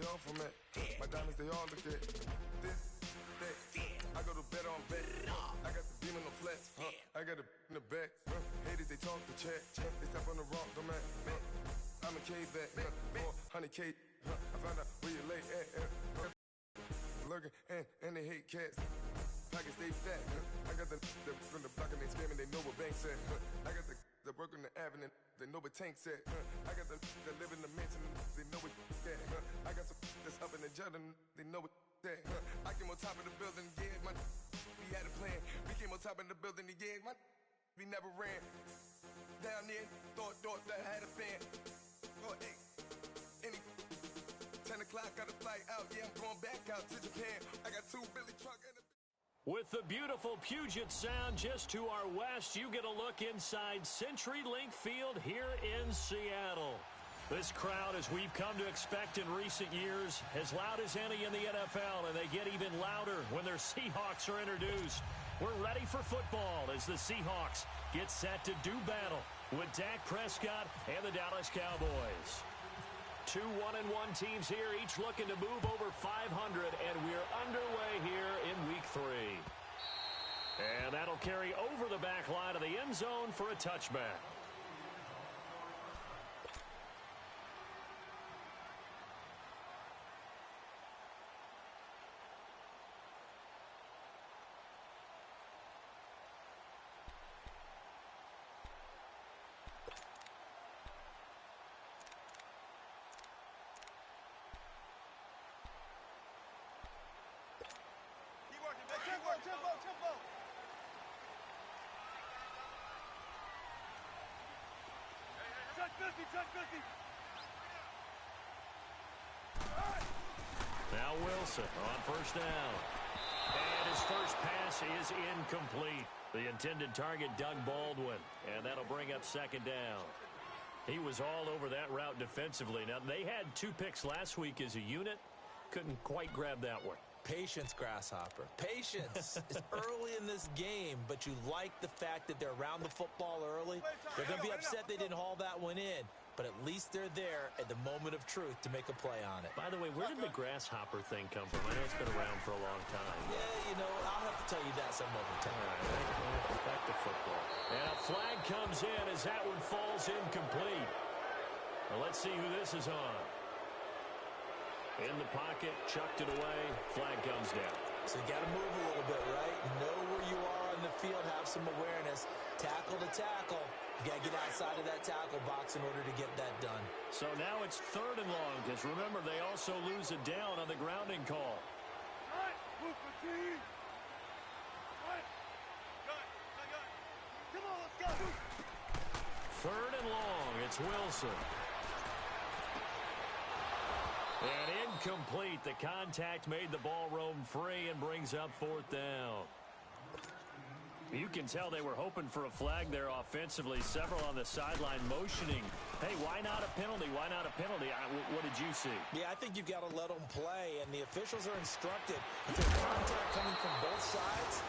off from it. My diamonds, they all look at this, that. I go to bed on bed. I got the beam in the flex. I got it in the back. Haters, they talk the chat. They step on the rock, don't man. I'm a cave back. 400K. I found out where you lay at. Lurking and they hate cats. Pockets stay fat. I got the from the block and they scamming, they know what banks at. I got the work on the avenue, they know what tanks at. I got the that live in the mansion, they know what that. I got some that's up in the jungle, they know what that. I came on top of the building, yeah, we had a plan. We came on top of the building, yeah, we never ran. Down there, thought that I had a fan. Oh, hey, any 10 o'clock, got a flight out, yeah, I'm going back out to Japan. I got 2 Billy truck and a... With the beautiful Puget Sound just to our west, you get a look inside CenturyLink Field here in Seattle. This crowd, as we've come to expect in recent years, as loud as any in the NFL, and they get even louder when their Seahawks are introduced. We're ready for football as the Seahawks get set to do battle with Dak Prescott and the Dallas Cowboys. 2 1-1 teams here, each looking to move over 500, and we're underway here in Week 3. And that'll carry over the back line of the end zone for a touchback. Tempo. Check 50. Now Wilson on first down. And his first pass is incomplete. The intended target, Doug Baldwin. And that'll bring up second down. He was all over that route defensively. Now, they had 2 picks last week as a unit. Couldn't quite grab that one. Patience, Grasshopper. Patience. It's early in this game, but you like the fact that they're around the football early. They're going to be upset they didn't haul that one in, but at least they're there at the moment of truth to make a play on it. By the way, where did the grasshopper thing come from? I know it's been around for a long time. Yeah, you know, I'll have to tell you that some other time. All right, back to football. And a flag comes in as that one falls incomplete. Well, let's see who this is on. In the pocket, chucked it away, flag comes down. So you got to move a little bit, right? Know where you are on the field, have some awareness. Tackle to tackle. You got to get outside of that tackle box in order to get that done. So now it's 3rd and long, because remember, they also lose a down on the grounding call. Come on, let's go. 3rd and long, it's Wilson. And incomplete. The contact made the ball roam free and brings up 4th down. You can tell they were hoping for a flag there offensively. Several on the sideline motioning. Hey, why not a penalty? Why not a penalty? What did you see? Yeah, I think you've got to let them play, and the officials are instructed. If there's contact coming from both sides,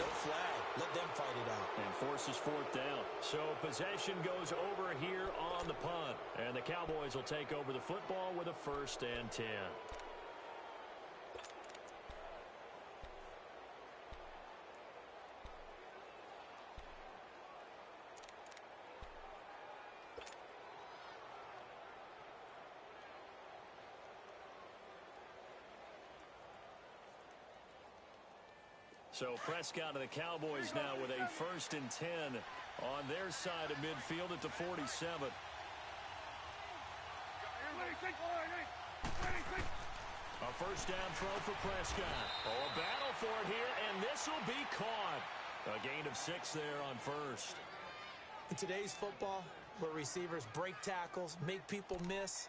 no flag. Let them fight it out. And forces 4th down. So possession goes over here on the punt. And the Cowboys will take over the football with a 1st and 10. So Prescott and the Cowboys now with a 1st and 10 on their side of midfield at the 47. A 1st down throw for Prescott. Oh, a battle for it here, and this will be caught. A gain of 6 there on 1st. In today's football, where receivers break tackles, make people miss,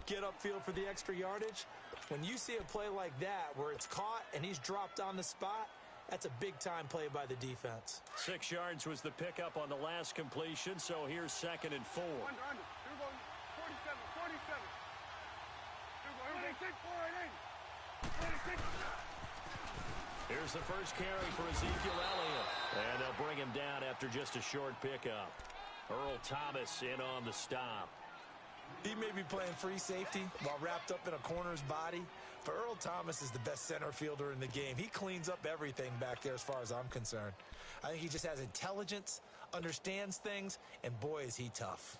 get upfield for the extra yardage, when you see a play like that where it's caught and he's dropped on the spot, that's a big-time play by the defense. 6 yards was the pickup on the last completion, so here's 2nd and 4. Under. Here we go, 47. 26. Here's the first carry for Ezekiel Elliott. And they'll bring him down after just a short pickup. Earl Thomas in on the stop. He may be playing free safety while wrapped up in a corner's body, but Earl Thomas is the best center fielder in the game. He cleans up everything back there as far as I'm concerned. I think he just has intelligence, understands things, and boy, is he tough.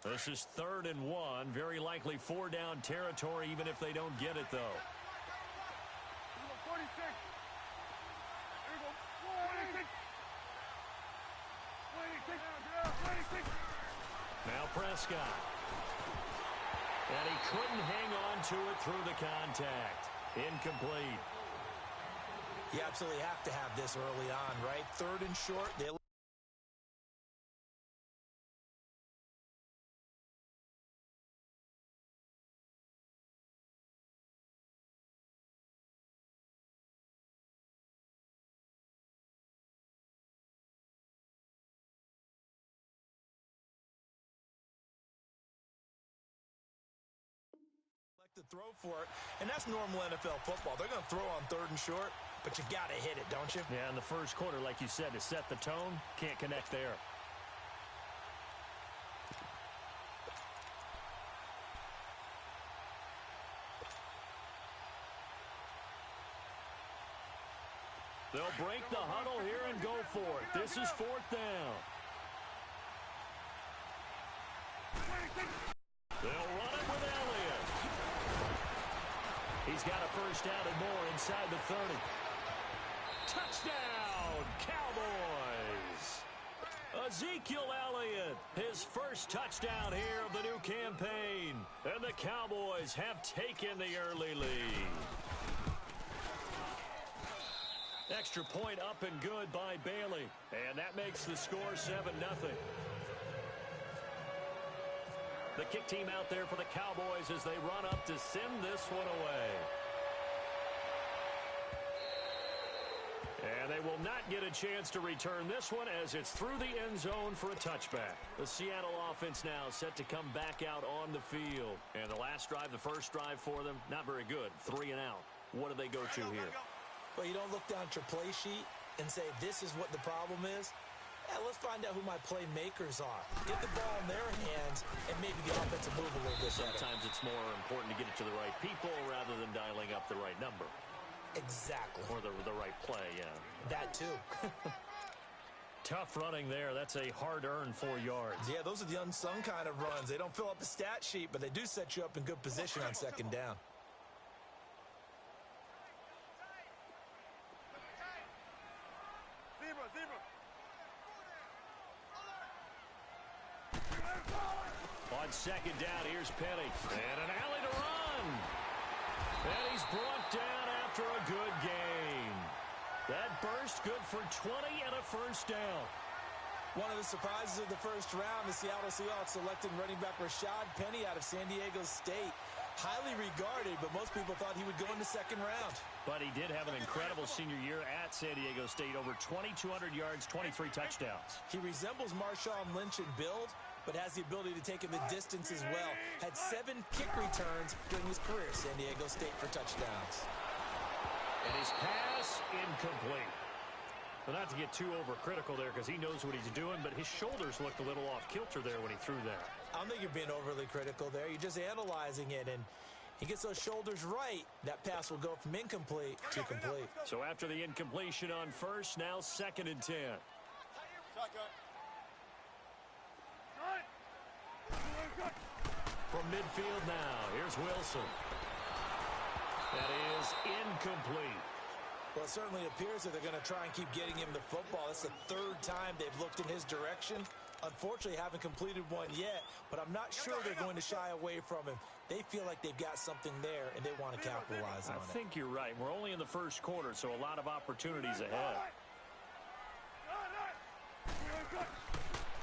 This is 3rd and 1. Very likely 4-down territory, even if they don't get it, though. 46. There we go. 26. Now Prescott. And he couldn't hang on to it through the contact. Incomplete. You absolutely have to have this early on, right? 3rd and short. They to throw for it, and that's normal NFL football. They're going to throw on 3rd and short, but you've got to hit it, don't you? Yeah, in the first quarter, like you said, to set the tone, can't connect there. They'll break the huddle here and go for it. This is 4th down. They'll run it with Elliott. He's got a first down and more inside the 30. Touchdown, Cowboys! Ezekiel Elliott, his first touchdown here of the new campaign. And the Cowboys have taken the early lead. Extra point up and good by Bailey. And that makes the score 7-0. The kick team out there for the Cowboys as they run up to send this one away. And they will not get a chance to return this one as it's through the end zone for a touchback. The Seattle offense now set to come back out on the field. And the last drive, the first drive for them, not very good. 3 and out. What do they go to here? Well, you don't look down at your play sheet and say, this is what the problem is. Yeah, let's find out who my playmakers are. Get the ball in their hands and maybe the offensive move a little bit better. Sometimes it's more important to get it to the right people rather than dialing up the right number. Exactly. Or the right play, yeah. That too. Tough running there. That's a hard-earned 4 yards. Yeah, those are the unsung kind of runs. They don't fill up the stat sheet, but they do set you up in good position on 2nd down. On 2nd down, here's Penny. And an alley to run. And he's brought down after a good gain. That burst good for 20 and a first down. One of the surprises of the first round, the Seattle Seahawks selecting running back Rashad Penny out of San Diego State. Highly regarded, but most people thought he would go in the 2nd round. But he did have an incredible senior year at San Diego State. Over 2,200 yards, 23 touchdowns. He resembles Marshawn Lynch in build, but has the ability to take it the distance as well. Had 7 kick returns during his career at San Diego State for touchdowns. And his pass incomplete. Well, not to get too overcritical there because he knows what he's doing, but his shoulders looked a little off kilter there when he threw that. I don't think you're being overly critical there. You're just analyzing it, and he gets those shoulders right. That pass will go from incomplete to complete. So after the incompletion on first, now 2nd and 10. From midfield now, here's Wilson. That is incomplete. Well, it certainly appears that they're going to try and keep getting him the football. That's the 3rd time they've looked in his direction. Unfortunately, haven't completed one yet, but I'm not sure they're going to shy away from him. They feel like they've got something there, and they want to capitalize on it. I think you're right. We're only in the first quarter, so a lot of opportunities ahead.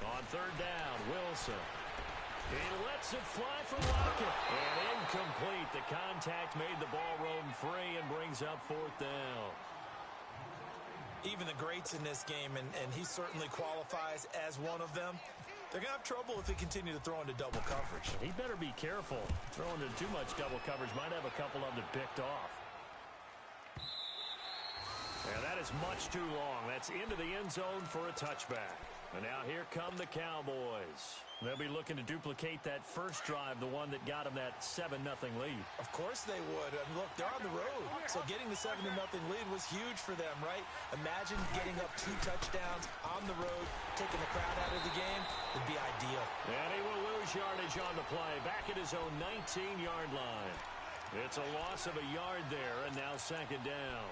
On 3rd down, Wilson. He lets it fly for Lockett. And incomplete. The contact made the ball roam free and brings up 4th down. Even the greats in this game, and he certainly qualifies as one of them, they're going to have trouble if they continue to throw into double coverage. He better be careful. Throwing into too much double coverage might have a couple of them picked off. And that is much too long. That's into the end zone for a touchback. And now here come the Cowboys. They'll be looking to duplicate that first drive, the one that got them that 7-0 lead. Of course they would. I mean, look, they're on the road. So getting the 7-0 lead was huge for them, right? Imagine getting up 2 touchdowns on the road, taking the crowd out of the game. Would be ideal. And he will lose yardage on the play. Back at his own 19-yard line. It's a loss of a yard there, and now second down.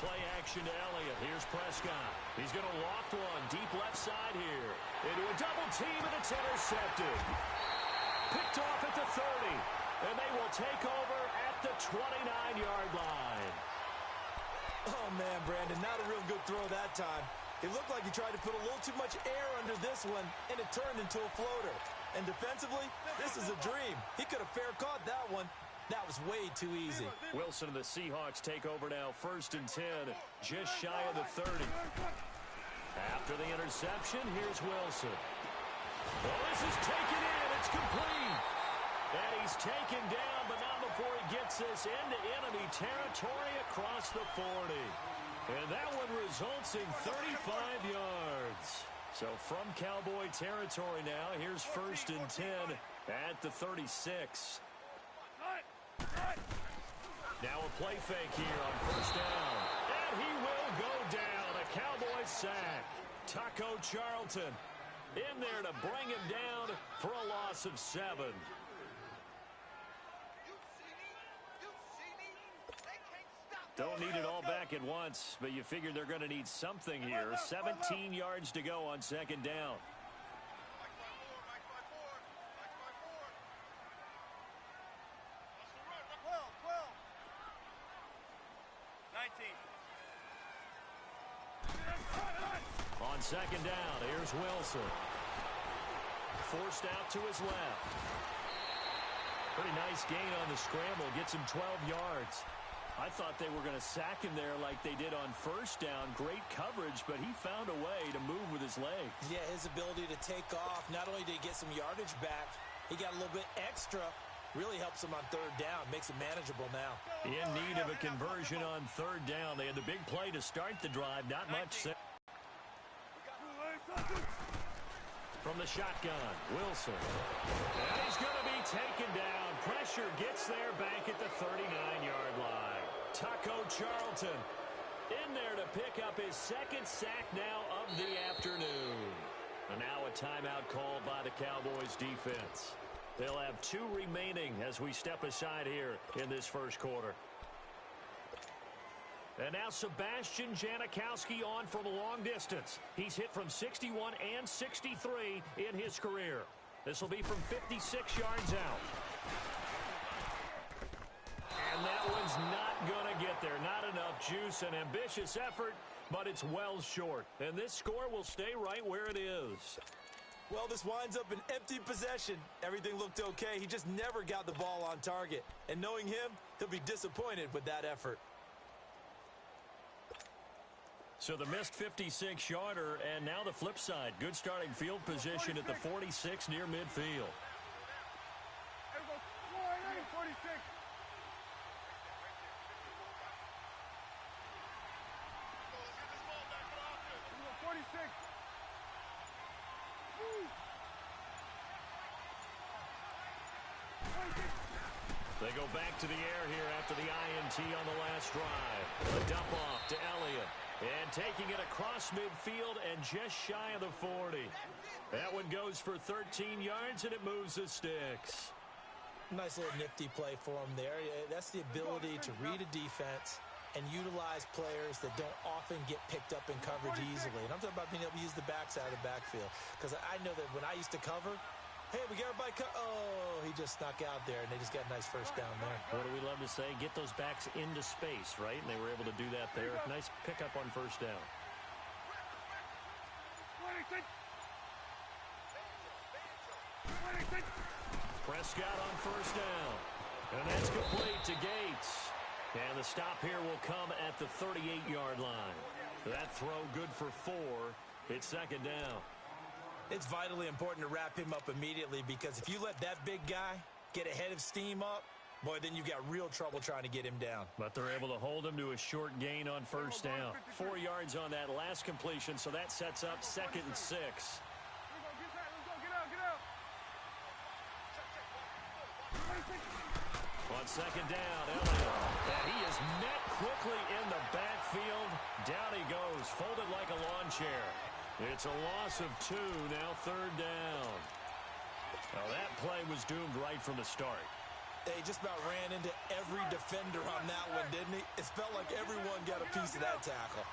Play action to Elliott. Here's Prescott. He's going to loft one deep left side here. Into a double team, and it's intercepted. Picked off at the 30. And they will take over at the 29-yard line. Oh, man, Brandon, not a real good throw that time. It looked like he tried to put a little too much air under this one, and it turned into a floater. And defensively, this is a dream. He could have fair caught that one. That was way too easy. Wilson and the Seahawks take over now, 1st and 10, just shy of the 30. After the interception, here's Wilson. Well, this is taken in. It's complete. And he's taken down, but not before he gets this into enemy territory across the 40. And that one results in 35 yards. So from Cowboy territory now, here's 1st and 10 at the 36. Now a play fake here on 1st down. And he will go down. A Cowboy sack. Taco Charlton in there to bring him down for a loss of 7. Don't need it all back at once, but you figure they're going to need something here. 17 yards to go on 2nd down. On 2nd down, here's Wilson. Forced out to his left. Pretty nice gain on the scramble. Gets him 12 yards. I thought they were going to sack him there like they did on 1st down. Great coverage, but he found a way to move with his legs. Yeah, his ability to take off. Not only did he get some yardage back, he got a little bit extra. Really helps him on 3rd down. Makes it manageable now. In need of a conversion on 3rd down. They had the big play to start the drive. Not much. From the shotgun, Wilson. And he's going to be taken down. Pressure gets there back at the 39-yard line. Taco Charlton in there to pick up his 2nd sack now of the afternoon. And now a timeout called by the Cowboys defense. They'll have 2 remaining as we step aside here in this 1st quarter. And now Sebastian Janikowski on from a long distance. He's hit from 61 and 63 in his career. This will be from 56 yards out. And that one's not going to get there. Not enough juice. An ambitious effort, but it's well short. And this score will stay right where it is. Well, this winds up an empty possession. Everything looked okay. He just never got the ball on target. And knowing him, he'll be disappointed with that effort. So the missed 56-yarder, and now the flip side. Good starting field position at the 46 near midfield. 46. They go back to the air here after the INT on the last drive. A dump off to Elliott. And taking it across midfield and just shy of the 40. That one goes for 13 yards, and it moves the sticks. Nice little nifty play for him there. That's the ability to read a defense and utilize players that don't often get picked up in coverage easily. And I'm talking about being able to use the backside of the backfield. Because I know that when I used to cover, hey, we got everybody oh, he just snuck out there, and they just got a nice first down there. What do we love to say? Get those backs into space, right? And they were able to do that there. Nice pickup on 1st down. 26. 26. Prescott on 1st down. And that's complete to Gates. And the stop here will come at the 38-yard line. That throw good for 4. It's 2nd down. It's vitally important to wrap him up immediately because if you let that big guy get a head of steam up, boy, then you've got real trouble trying to get him down. But they're able to hold him to a short gain on first down. 4 yards on that last completion, so that sets up 2nd and 6. Let's go, get out. On 2nd down, Elliott. And he is met quickly in the backfield. Down he goes, folded like a lawn chair. It's a loss of 2, now 3rd down. Now that play was doomed right from the start. They just about ran into every defender on that one, didn't he? It felt like everyone got a piece of that tackle.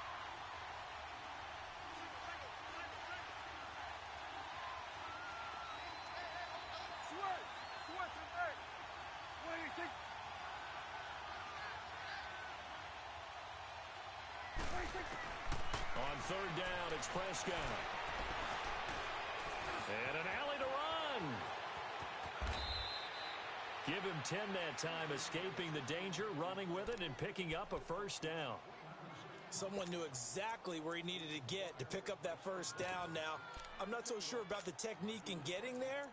On 3rd down, it's Prescott. And an alley to run. Give him 10 that time, escaping the danger, running with it, and picking up a first down. Someone knew exactly where he needed to get to pick up that first down now. I'm not so sure about the technique in getting there,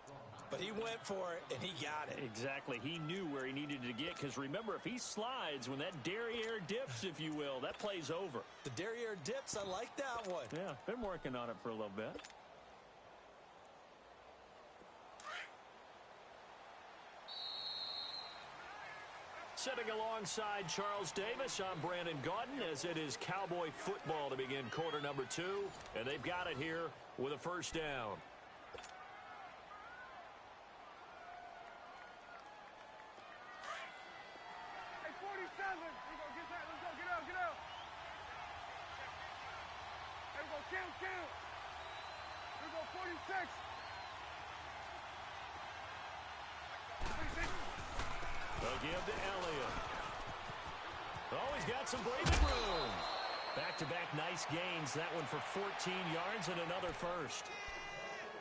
but he went for it, and he got it. Exactly. He knew where he needed to get, because remember, if he slides, when that derriere dips, if you will, that play's over. The derriere dips, I like that one. Yeah, been working on it for a little bit. Sitting alongside Charles Davis, I'm Brandon Gaudin, as it is Cowboy football to begin quarter number 2, and they've got it here with a first down. Hey, 47. Let's go, get out. There we go, kill. There we go, 46. 46. They'll give to Elliott. Oh, he's got some breathing room. Back-to-back nice gains. That one for 14 yards and another first.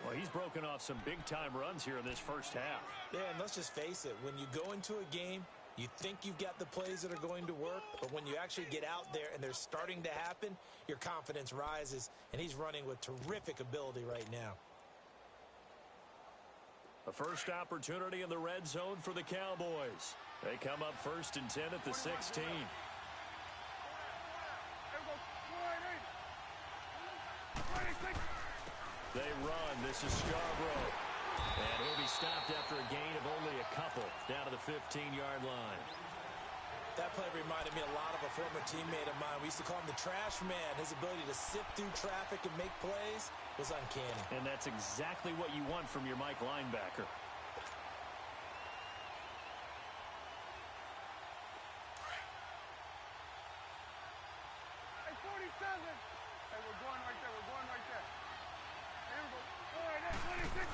Well, he's broken off some big-time runs here in this first half. Yeah, and let's just face it. When you go into a game, you think you've got the plays that are going to work, but when you actually get out there and they're starting to happen, your confidence rises, and he's running with terrific ability right now. A first opportunity in the red zone for the Cowboys. They come up 1st and 10 at the 16. They run. This is Scarborough. And he'll be stopped after a gain of only a couple down to the 15-yard line. That play reminded me a lot of a former teammate of mine. We used to call him the trash man. His ability to sift through traffic and make plays was uncanny. And that's exactly what you want from your Mike linebacker. Hey, 47. Hey, we're going right there. Here we go. All right, that's 26.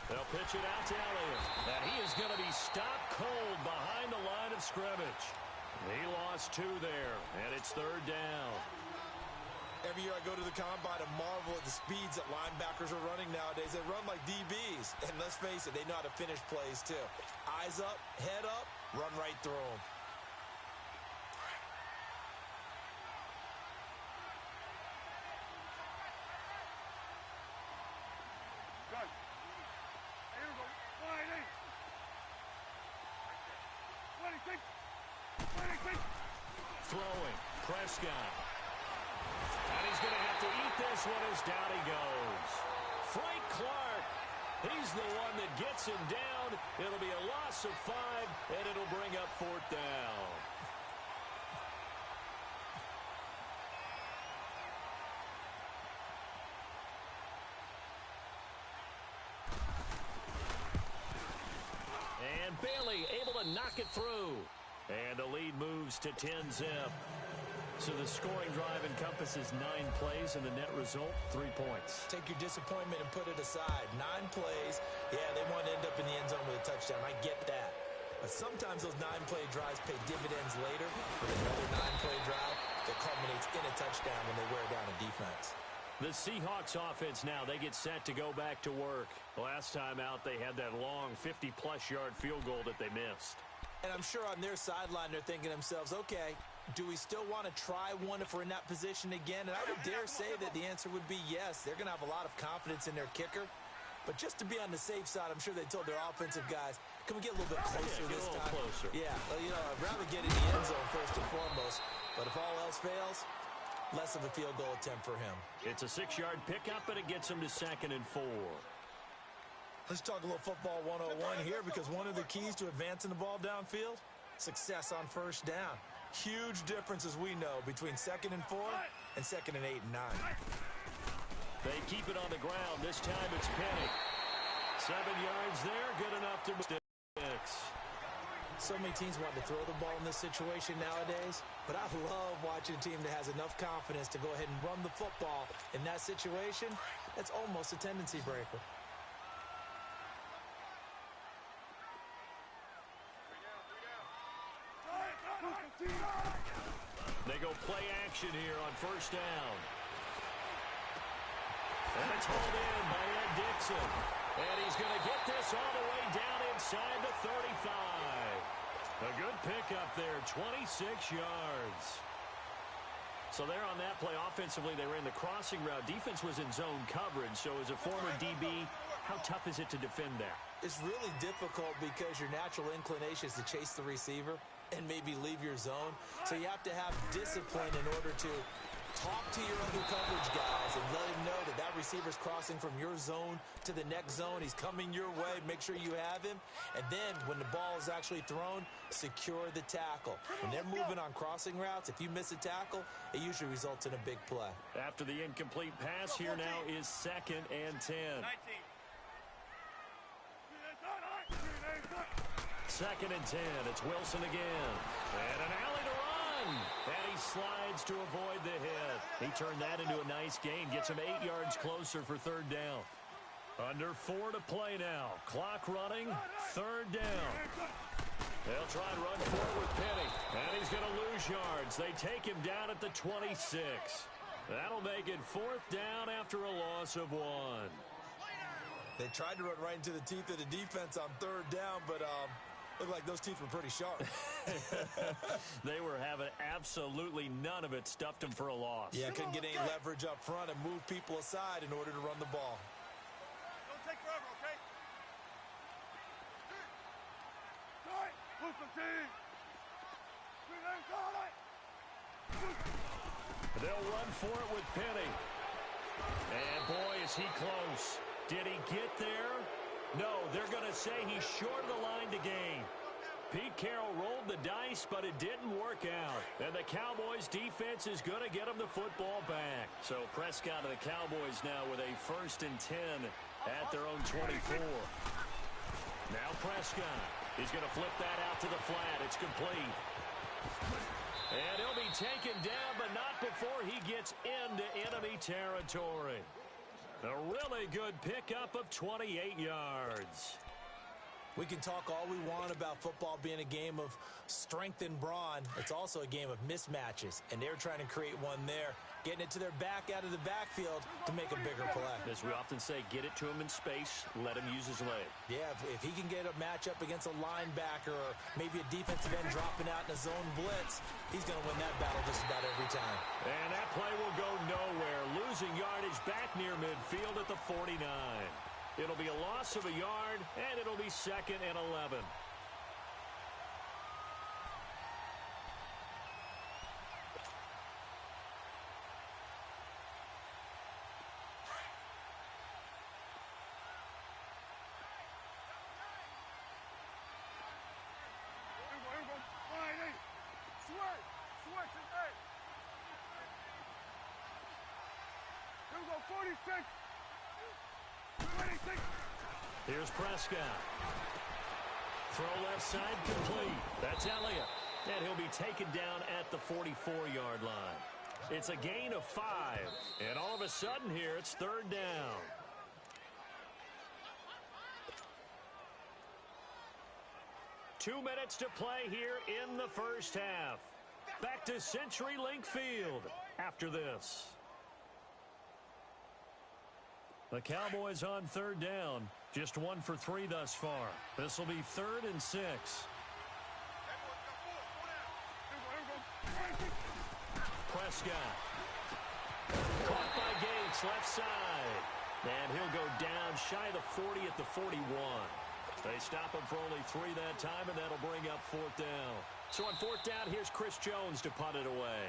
They'll pitch it out to Elliott. And he is going to be stopped cold behind the line of scrimmage. He lost 2 there, and it's 3rd down. Every year I go to the combine and marvel at the speeds that linebackers are running nowadays. They run like DBs. And let's face it, they know how to finish plays too. Eyes up, head up, run right through them. Good. Here we go. 26. Throwing, Prescott. And he's going to have to eat this one as down he goes. Frank Clark, he's the one that gets him down. It'll be a loss of 5, and it'll bring up 4th down. And Bailey able to knock it through. And the lead moves to 10-zip. So the scoring drive encompasses 9 plays, and the net result, 3 points. Take your disappointment and put it aside. 9 plays. Yeah, they want to end up in the end zone with a touchdown. I get that. But sometimes those 9-play drives pay dividends later with another 9-play drive that culminates in a touchdown when they wear down a defense. The Seahawks offense now, they get set to go back to work. Last time out, they had that long 50-plus yard field goal that they missed. And I'm sure on their sideline they're thinking to themselves, okay, Do we still want to try one if we're in that position again? And I would dare say that the answer would be yes. They're going to have a lot of confidence in their kicker. But just to be on the safe side, I'm sure they told their offensive guys, can we get a little bit closer this time? Closer. Yeah, well, you know, I'd rather get in the end zone first and foremost. But if all else fails, less of a field goal attempt for him. It's a 6-yard pickup, and it gets him to 2nd and 4. Let's talk a little football 101 here, because one of the keys to advancing the ball downfield, success on first down. Huge difference, as we know, between 2nd and 4 and 2nd and 8 and 9. They keep it on the ground. This time it's Penny. 7 yards there, good enough to sticks. So many teams want to throw the ball in this situation nowadays, but I love watching a team that has enough confidence to go ahead and run the football in that situation. That's almost a tendency breaker. They go play action here on first down. And it's hauled in by Ed Dixon. And he's going to get this all the way down inside the 35. A good pickup there, 26 yards. So there on that play, offensively, they ran the crossing route. Defense was in zone coverage. So as a former DB, how tough is it to defend that? It's really difficult because your natural inclination is to chase the receiver and maybe leave your zone. So you have to have discipline in order to talk to your other coverage guys and let him know that that receiver's crossing from your zone to the next zone. He's coming your way. Make sure you have him. And then when the ball is actually thrown, secure the tackle. When they're moving on crossing routes, if you miss a tackle, it usually results in a big play. After the incomplete pass, here now is 2nd and 10. 2nd and 10. It's Wilson again. And an alley to run. And he slides to avoid the hit. He turned that into a nice gain. Gets him 8 yards closer for 3rd down. Under 4 to play now. Clock running. 3rd down. They'll try and run forward with Penny. And he's going to lose yards. They take him down at the 26. That'll make it 4th down after a loss of 1. They tried to run right into the teeth of the defense on 3rd down, but looked like those teeth were pretty sharp. They were having absolutely none of it. Stuffed him for a loss. Yeah, couldn't get any leverage up front and move people aside in order to run the ball. Don't take forever, okay? They'll run for it with Penny. And boy, is he close. Did he get there? No, they're going to say he's short of the line to gain. Pete Carroll rolled the dice, but it didn't work out. And the Cowboys' defense is going to get him the football back. So Prescott and the Cowboys now with a 1st and 10 at their own 24. Now Prescott. He's going to flip that out to the flat. It's complete. And he'll be taken down, but not before he gets into enemy territory. A really good pickup of 28 yards. We can talk all we want about football being a game of strength and brawn. It's also a game of mismatches, and they're trying to create one there, getting it to their back out of the backfield to make a bigger play. As we often say, get it to him in space, let him use his leg. Yeah, if he can get a matchup against a linebacker or maybe a defensive end dropping out in a zone blitz, he's going to win that battle just about every time. And that play will go nowhere, losing yardage back near midfield at the 49. It'll be a loss of a yard, and it'll be 2nd and 11. Here's Prescott. Throw left side complete. That's Elliott. And he'll be taken down at the 44-yard line. It's a gain of 5. And all of a sudden here, it's 3rd down. Two minutes to play here in the first half. Back to CenturyLink Field after this. The Cowboys on 3rd down. Just 1 for 3 thus far. This will be 3rd and 6. Prescott. Caught by Gates, left side. And he'll go down shy of the 40 at the 41. They stop him for only 3 that time, and that'll bring up 4th down. So on 4th down, here's Chris Jones to punt it away.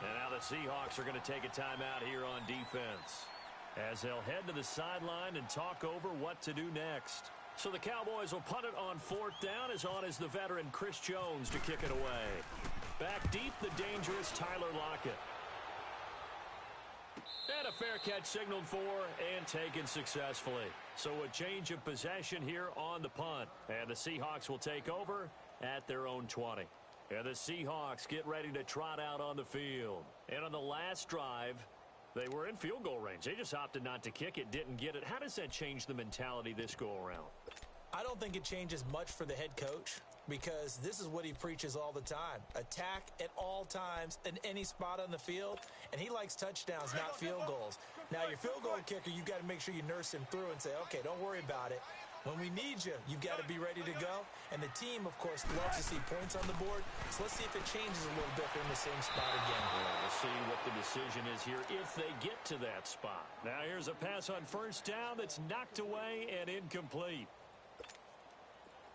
And now the Seahawks are going to take a timeout here on defense, as they'll head to the sideline and talk over what to do next. So the Cowboys will punt it on 4th down, as on is the veteran Chris Jones to kick it away. Back deep, the dangerous Tyler Lockett. And a fair catch signaled for and taken successfully. So a change of possession here on the punt. And the Seahawks will take over at their own 20. And the Seahawks get ready to trot out on the field. And on the last drive, they were in field goal range. They just opted not to kick it, didn't get it. How does that change the mentality this go-around? I don't think it changes much for the head coach, because this is what he preaches all the time. Attack at all times in any spot on the field, and he likes touchdowns, not field goals. Now, your field goal kicker, you've got to make sure you nurse him through and say, okay, don't worry about it. When we need you, you've got to be ready to go. And the team, of course, loves to see points on the board. So let's see if it changes a little bit. They're in the same spot again. Well, we'll see what the decision is here if they get to that spot. Now here's a pass on 1st down that's knocked away and incomplete.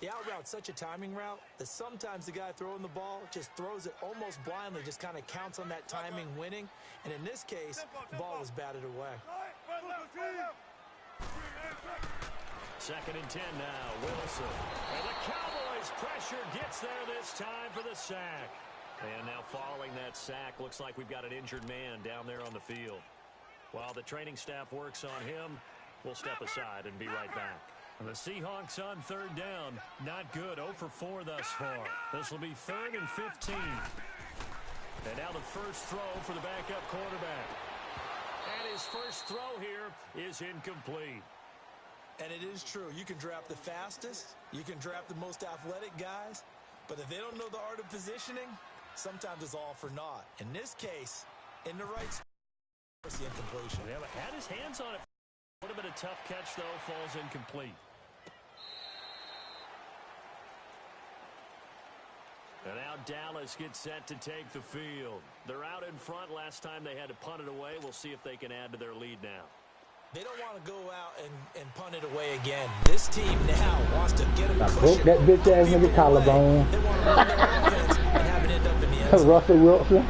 The out route's such a timing route that sometimes the guy throwing the ball just throws it almost blindly, just kind of counts on that timing winning. And in this case, the ball was batted away. 2nd and 10 now, Wilson. And the Cowboys pressure gets there this time for the sack. And now following that sack, looks like we've got an injured man down there on the field. While the training staff works on him, we'll step aside and be right back. The Seahawks on 3rd down. Not good. 0 for 4 thus far. This will be 3rd and 15. And now the first throw for the backup quarterback. And his first throw here is incomplete. And it is true. You can draft the fastest. You can draft the most athletic guys. But if they don't know the art of positioning, sometimes it's all for naught. In this case, in the right spot, it's the incompletion. Yeah, but had his hands on it. Would have been a tough catch, though. Falls incomplete. And now Dallas gets set to take the field. They're out in front. Last time they had to punt it away. We'll see if they can add to their lead now. They don't want to go out and punt it away again. This team now wants to get a cushion. That bitch ass nigga collarbone. They want to run their offense and have it end up in the end zone. Russell Wilson.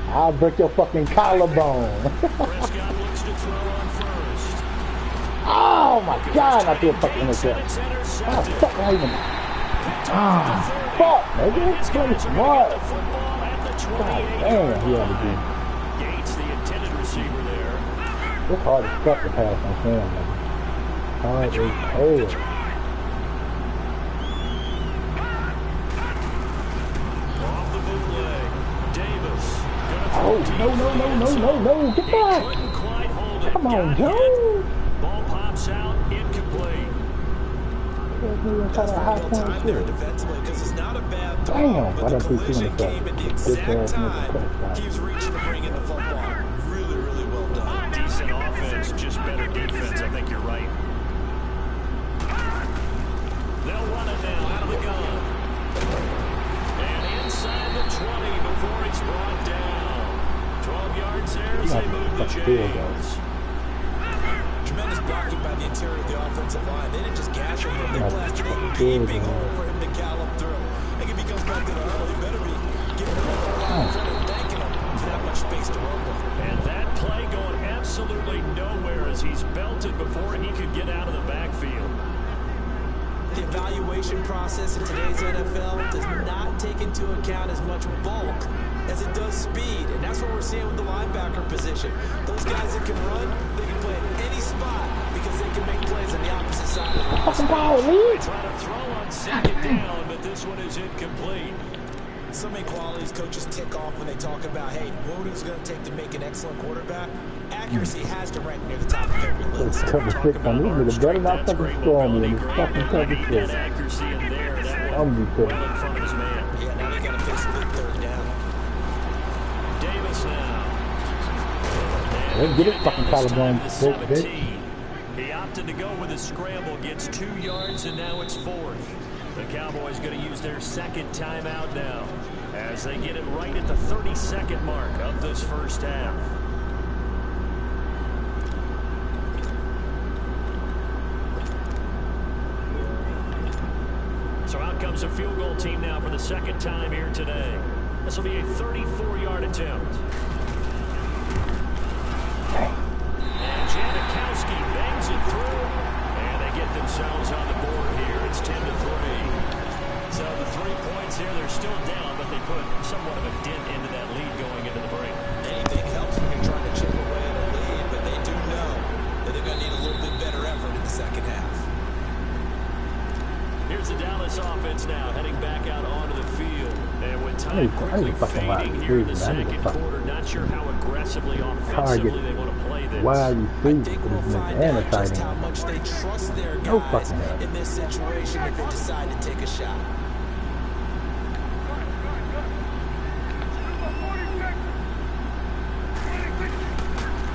I'll break your fucking collarbone. Prescott looks to throw on 1st. Oh my God! I feel fucking intercept. Oh fuck! I even. Fuck, nigga. It's pretty smart. God damn, he had to be. Gates, the intended receiver there. It's hard as fuck to pass on him, nigga. Hard as hell. Off the bootleg. Davis. Oh, no. Get back. Come on, Jones. Ball pops out, incomplete. Time there defensively, because it's not a bad throw. Damn, but the collision came at the exact time. Keeps reaching to bring in the football. Really, really well done. Decent offense, just better defense. I think you're right. They'll run it now out of the gun. And inside the 20 before he's brought down. 12 yards there as they move the chains. Tremendous blocking by the interior of the offensive line. They didn't just gash him, they blasted a gaping hole for him to gallop through. I think if he comes back to the huddle, he better be giving him a line in front and thanking him for that much space to work with. And that play going absolutely nowhere as he's belted before he could get out of the backfield. The evaluation process in today's NFL does not take into account as much bulk as it does speed, and that's what we're seeing with the linebacker position. Those guys that can run, they can play at any spot because they can make plays on the opposite side of the ball. They try to throw on 2nd down, but this one is incomplete. So many qualities coaches tick off when they talk about, hey, what is it going to take to make an excellent quarterback? Accuracy has to rank near the top of every list. Cover 6 on these niggas better not fucking score me in this fucking cover 6. Accuracy in there. I'm be pissed. Well in front of his man. Yeah, now they got to face a big 3rd down. Davis now. Let's get it, fucking collarbone, bitch. He opted to go with a scramble, gets 2 yards, and now it's 4th. The Cowboys going to use their 2nd timeout now. as they get it right at the 32nd mark of this first half. So out comes a field goal team now for the second time here today. This will be a 34-yard attempt. And Janikowski bangs it through, and they get themselves on the board here. It's 10-3. So the 3 points here, they're still down, but they put somewhat of a dent into that lead going into the break. Anything helps when you're trying to chip away at a lead, but they do know that they're going to need a little bit better effort in the second half. Here's the Dallas offense now, heading back out onto the field. And with time quickly fading here in the second quarter, not sure how aggressively, offensively they want to play this. Why are you I think we'll find out just how much they trust their guys in this situation if they decide to take a shot.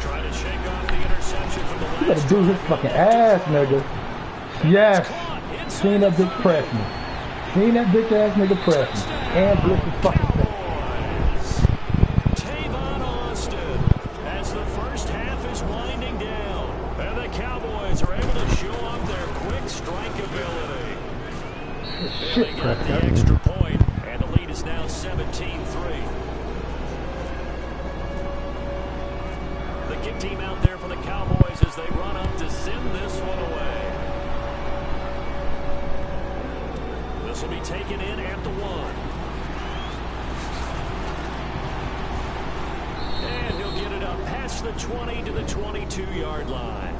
Trying to shake off the interception from the last. You better do his fucking ass, nigga. Yes. Seen that bitch press me. Seen that bitch ass nigga press me. And blitz his fucking face. Tavon Austin, as the first half is winding down. And the Cowboys are able to show off their quick strike ability. Shit, they got the extra point, and the lead is now 17-3. The kick team out there for the Cowboys as they run up to send this one away. This will be taken in at the 1. And he'll get it up past the 20 to the 22-yard line.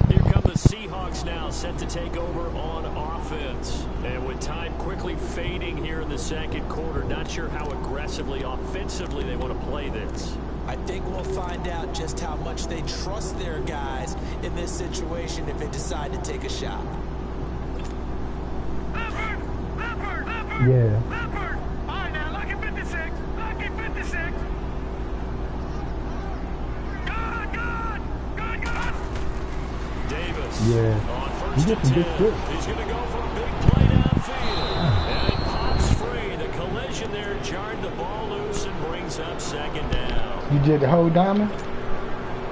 Here come the Seahawks now, set to take over on offense. And with time quickly fading here in the second quarter, not sure how aggressively, offensively they want to play this. I think we'll find out just how much they trust their guys in this situation if they decide to take a shot. Yeah. All right, now, lucky 56. Lucky 56. Good. Davis. Yeah. On You first get and some 10. good shit. He's going to go for a big play downfield. And it pops free. The collision there jarred the ball loose and brings up second down. You did the whole diamond?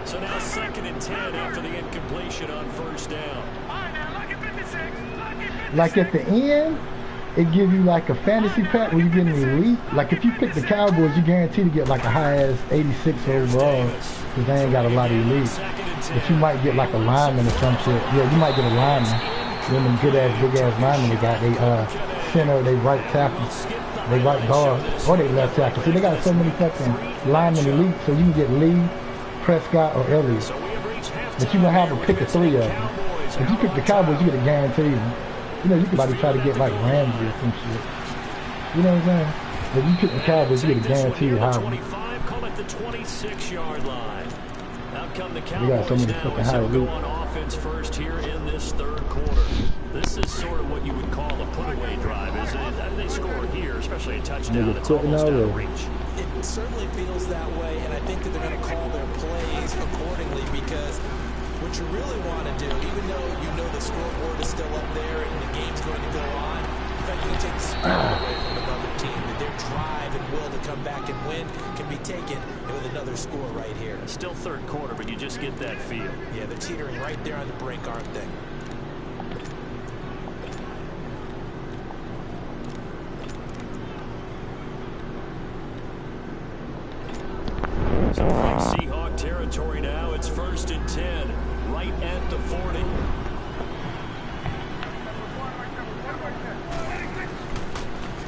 So now 2nd and 10 after the incompletion on first down. All right, now, lucky 56. Lucky 56. Like at the end, it gives you like a fantasy pack where you get an elite. Like if you pick the Cowboys, you guarantee to get like a high ass 86 overall because they ain't got a lot of elites. But you might get like a lineman or some shit. Yeah, you might get a lineman. Then them good ass, big ass linemen they got. They center, they right tackle, they right guard, or they left tackle. See, they got so many fucking linemen elite, so you can get Lee, Prescott, or Elliott. But you gonna have to pick a 3 of them. If you pick the Cowboys, you get a guarantee. You know, you could probably try to get like Ramsey or some shit. You know what I'm saying? If you pick the Cowboys, you get a guaranteed high one. 25, call it the 26-yard line. Out come the They got so Cowboys many now fucking as high they'll go elite. on offense first here in this third quarter. This is sort of what you would call a put-away drive, isn't it? They score here, especially a touchdown. It's almost out of reach. It certainly feels that way, and I think that they're going to call their plays accordingly because what you really want to do, even though you know the scoreboard is still up there and the game's going to go on, in fact, you can take the spirit away from another team, that their drive and will to come back and win can be taken with another score right here. Still third quarter, but you just get that feel. Yeah, they're teetering right there on the brink, aren't they? So from Seahawk territory now, it's 1st and 10, right at the 40.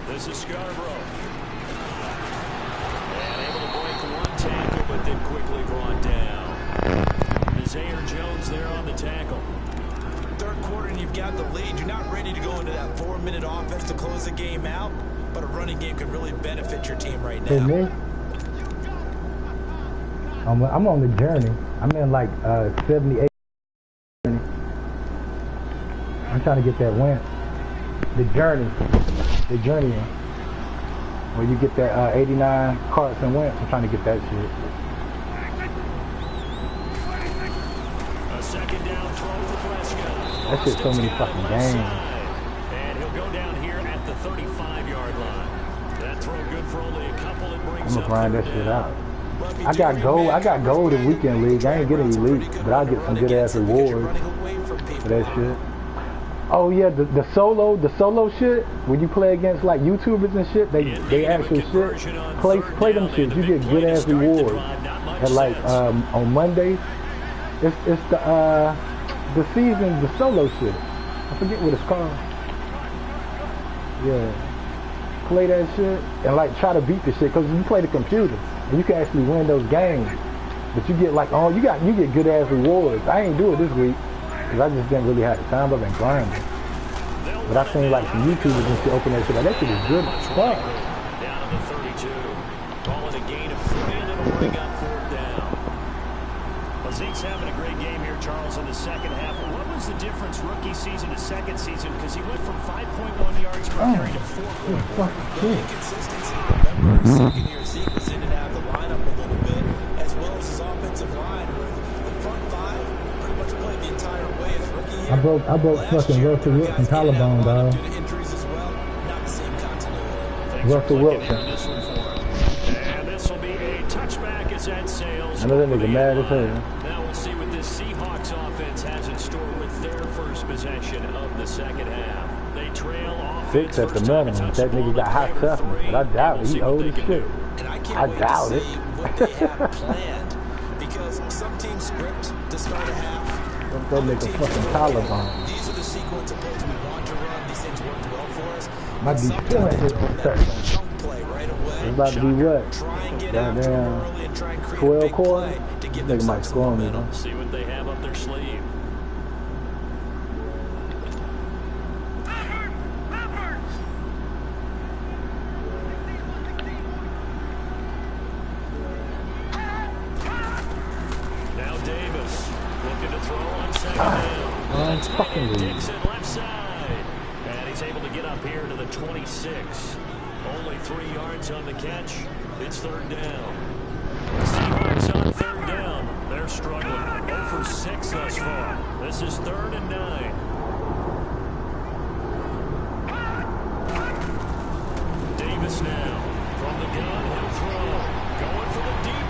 This is Scarborough. And able to break one tackle, but then quickly brought down. Zaire Jones there on the tackle. Third quarter and you've got the lead. You're not ready to go into that 4-minute offense to close the game out, but a running game could really benefit your team right now. For me, I'm on the journey. I'm in like 78. I'm trying to get that win. The journey where you get that 89 carts and wins. I'm trying to get that shit. A second down throw for Prescott. That shit's so many fucking games. And he'll go down here at the 35-yard line. That throw good for only a couple. It brings I'm gonna grind that shit out. But I got gold in weekend league. I ain't getting elite, but I'll get some good ass rewards for that shit. Oh yeah, the solo shit. When you play against like YouTubers and shit, they actual shit. Play them shit. You get good ass rewards. And like on Mondays, it's the season, the solo shit. I forget what it's called. Yeah. Play that shit and like try to beat the shit, because you play the computer and you can actually win those games, but you get like you get good ass rewards. I ain't do it this week because I just didn't really have the time. I've been grinding, but I seen like some YouTubers and shit open that shit. Like, that shit is good as fuck. Down to the 32, calling a gain of 3, and it'll bring up 4th down. Well, Zeke's having a great game here, Charles, in the second half. What was the difference rookie season to second season? Because he went from 5.1 yards per carry to 4.1. Inconsistency. Remember, his second year, Zeke was in and out of the lineup a little bit, as well as his offensive line, where the front five pretty much played the entire way his rookie year. I broke fucking Russell Wilson collarbone, dog. Due to injuries as well, not the same continuity. Russell Wilson. And this will be a touchback as that sails. I know that nigga mad as hell. Now we'll see what this Seahawks offense has in store with their first possession of the second half. They trail off. Fix at the minimum. That nigga got high toughness, but I doubt it. He old as shit. And I can't I wait doubt to it. see what they have planned, because some teams script to start a half. Don't go make a fucking collarbone. These are the sequence of plays we want to run. These things worked well for us. Might be feeling his protection. Chunk play right away. It's about to be what? Try and get after them early and try and create a 12 big quarter? play to give Nigga them might some score me, momentum. though. See what they have up their sleeve. Now Davis looking to throw on second down. It's fucking weird. Dixon left side. And he's able to get up here to the 26. Only 3 yards on the catch. It's 3rd down. Seahawks on 3rd down. They're struggling. 0 for 6 thus far. This is 3rd and 9. Davis now. From the gun, he'll throw. Going for the deep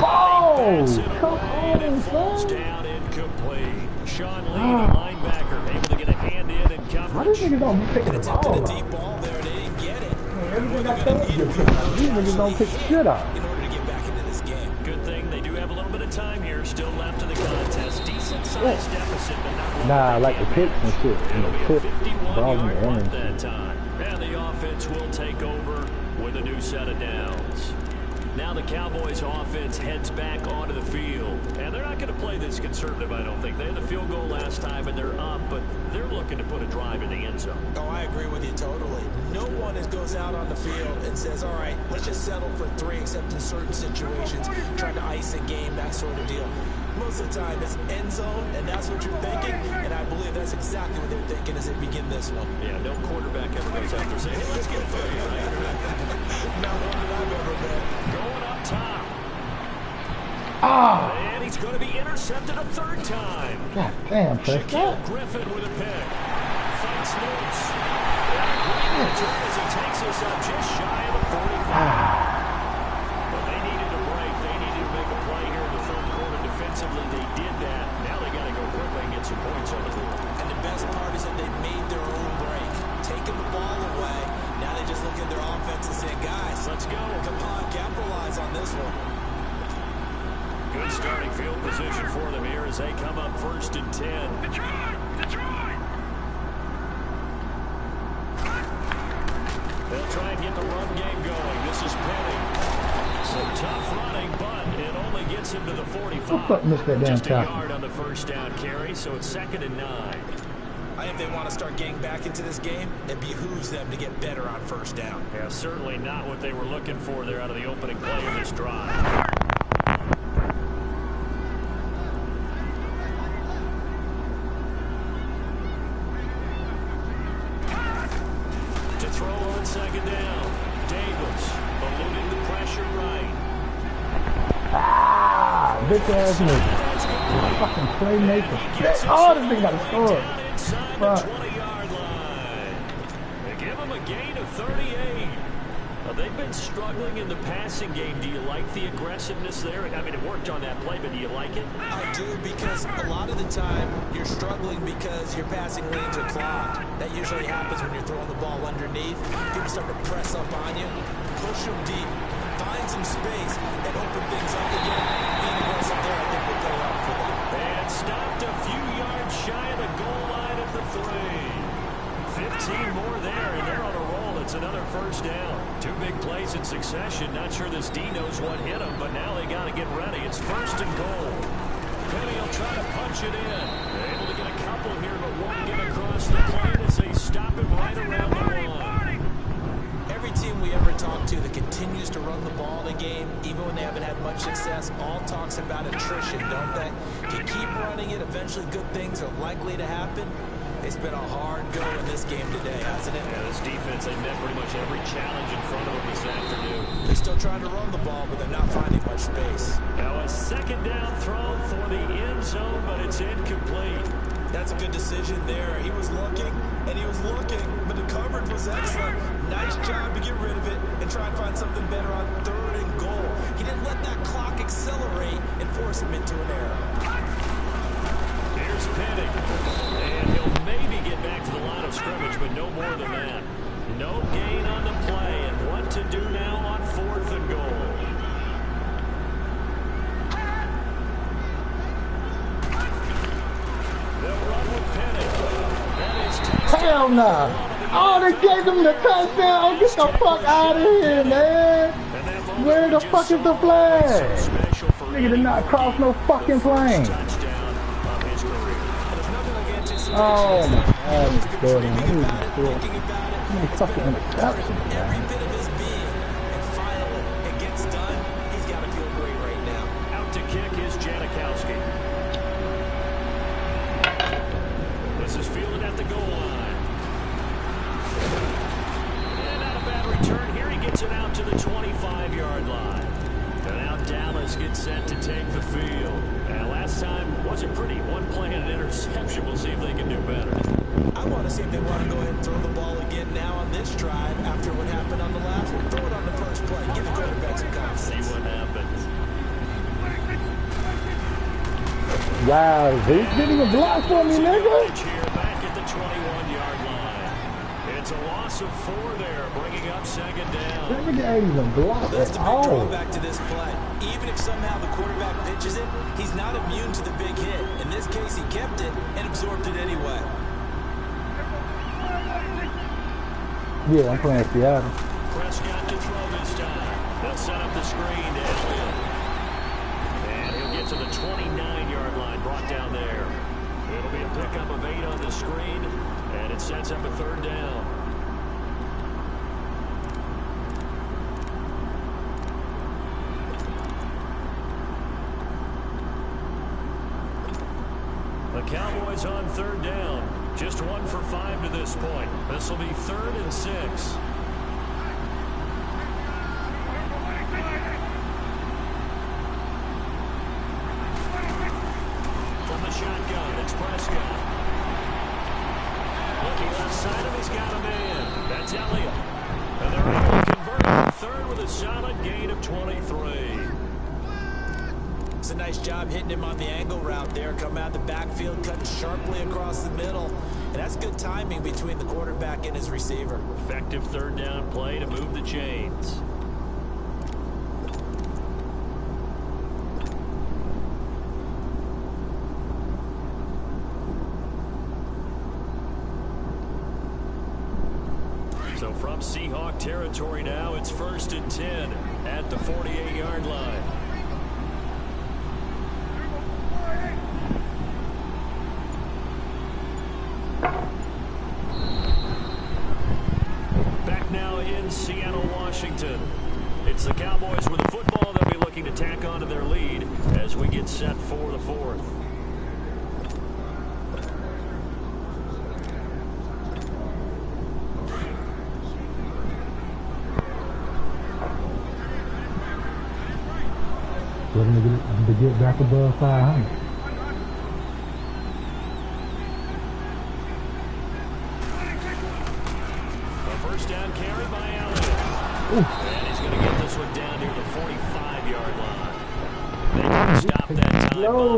ball. He bats it away, and it falls down incomplete. Sean Lee, the linebacker, able to get a hand in and Why these coverage. niggas don't be picking the Attempted ball a up? deep ball there, they didn't get it. Everything I told you to pick up. These niggas don't pick shit up. In order to get back into this game. Good thing they do have a little bit of time here still left in the contest. Decent sized deficit, but not one Nah, I they like the can't picks and shit. And It'll the be a tip, 51 balls in the yard punt end. that time. And the offense will take over with a new set of downs. Now the Cowboys offense heads back onto the field. And they're not going to play this conservative, I don't think. They had the field goal last time and they're up, but they're looking to put a drive in the end zone. Oh, I agree with you totally. No one goes out on the field and says, all right, let's just settle for 3, except in certain situations, trying to ice a game, that sort of deal. Most of the time, it's end zone, and that's what you're thinking, and I believe that's exactly what they're thinking as they begin this one. Yeah, no quarterback ever goes out there saying, hey, let's get it for you. Not one that I've ever been. Going up top. Ah! And he's going to be intercepted a 3rd time. God damn, Shaquille Prescott. Griffin with a pick. Fights loose. And a great return as he takes us up just shy of the 45. But they needed a break. They needed to make a play here in the 3rd quarter defensively. They did that. Now they got to go quickly and get some points on the board. And the best part is that they made their own break, taking the ball away. Now they just look at their offense and say, guys, Let's go. Come on, capitalize on this one. Good starting field position for them here as they come up 1st and 10. Detroit! They'll try and get the run game going. This is Penny. Some tough running, but it only gets him to the 45. Who fuck missed that damn Just a tackle? yard on the 1st down carry, so it's 2nd and 9. I think they want to start getting back into this game. It behooves them to get better on 1st down. Yeah, certainly not what they were looking for there out of the opening play of this drive. To throw on 2nd down. Davis eluding the pressure right. Ah! Bitch ass nigga. Fucking playmaker. Oh, this nigga got to score. Inside Fuck. the 20-yard line. They give him a gain of 38. They've been struggling in the passing game. Do you like the aggressiveness there? I mean, it worked on that play, but do you like it? I do, because a lot of the time you're struggling because your passing lanes are clogged. That usually happens when you're throwing the ball underneath. People start to press up on you, push them deep, find some space, and open things up again. Being aggressive there, I think, will pay off for them. And stopped a few yards shy of the goal line at the 3. 15 more there, and they're on a roll. It's another first down. 2 big plays in succession. Not sure this D knows what hit him, but now they got to get ready. It's first and goal. Penny will try to punch it in. They're able to get a couple here, but won't get across the plane as they stop him right around the line. Every team we ever talk to that continues to run the ball in a game, even when they haven't had much success, all talks about attrition, don't they? If you keep running it, eventually good things are likely to happen. It's been a hard go in this game today, hasn't it? Yeah, this defense, they met pretty much every challenge in front of them this afternoon. They're still trying to run the ball, but they're not finding much space. Now a second down throw for the end zone, but it's incomplete. That's a good decision there. He was looking, and he was looking, but the coverage was excellent. Nice job to get rid of it and try and find something better on 3rd and goal. He didn't let that clock accelerate and force him into an error. Here's Penny, and he'll maybe get back to the line of scrimmage, but no more than that. No gain on the play, and what to do now on 4th and goal. They'll run with Penny. That is touchdown. Hell nah. Oh, they gave him the touchdown. Get the fuck out of here, man. Where the fuck is the flag? Nigga did not cross no fucking plane. Oh my God, he's good, man. He's good. How many fucking interceptions, man? Every bit of his being, and finally, it gets done. He's got to feel great right now. Out to kick is Janikowski. This is fielded at the goal line. And not a bad return here. He gets it out to the 25-yard line. And now Dallas gets set to take the field. And last time wasn't pretty. One play and an interception. We'll see if they can do better. I want to see if they want to go ahead and throw the ball again now on this drive after what happened on the last one. Throw it on the first play. Give the quarterback some confidence. See what happens. Wow, they didn't even block for me, nigga. Here back at the 21-yard line. It's a loss of 4 there, bringing up 2nd down. That nigga ain't even blocked That's at the big all. drawback to this play. Even if somehow the quarterback pitches it, he's not immune to the big hit. In this case, he kept it and absorbed it anyway. Yeah, I'm playing Seattle. Prescott to throw this time. They'll set up the screen to Elliott. And he'll get to the 29-yard line, brought down there. It'll be a pickup of 8 on the screen, and it sets up a 3rd down. The Cowboys on 3rd down. Just 1 for 5 to this point. This will be 3rd and 6. From the shotgun, it's Prescott. Looking left side of, he's got a man. That's Elliott. And they're able to convert on 3rd with a solid gain of 23. It's a nice job hitting him on the angle route there. Come out the backfield, cutting sharply across the middle. And that's good timing between the quarterback and his receiver. Effective 3rd down play to move the chains. So from Seahawk territory now, it's 1st and 10 at the 48-yard line. Back now in Seattle, Washington. It's the Cowboys with the football. They'll be looking to tack onto their lead as we get set for the 4th. Looking to get back above 500. A 1st down carry by Elliott. Ooh.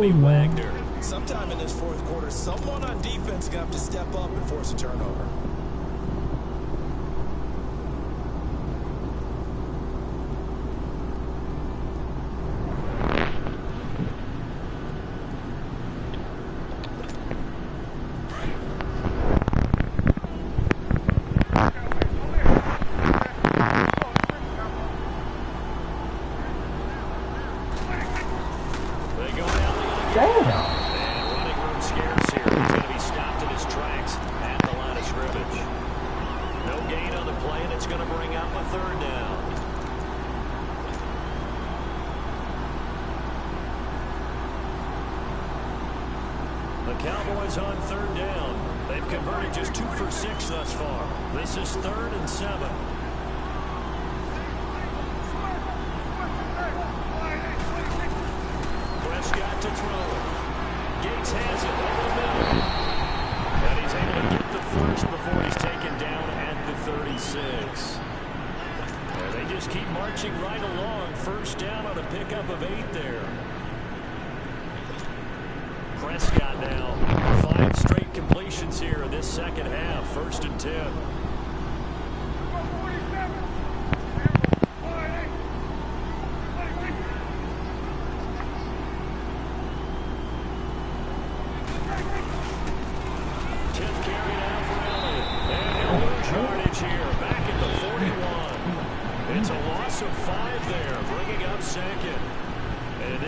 Bobby Wagner. Sometime in this fourth quarter, someone on defense is going to have to step up and force a turnover. Cowboys on third down. They've converted just 2 for 6 thus far. This is 3rd and 7. Prescott to throw it. Gates has it over the middle. And he's able to get the first before he's taken down at the 36. And they just keep marching right along. First down on a pickup of 8 there. Prescott now, 5 straight completions here in this second half. 1st and 10.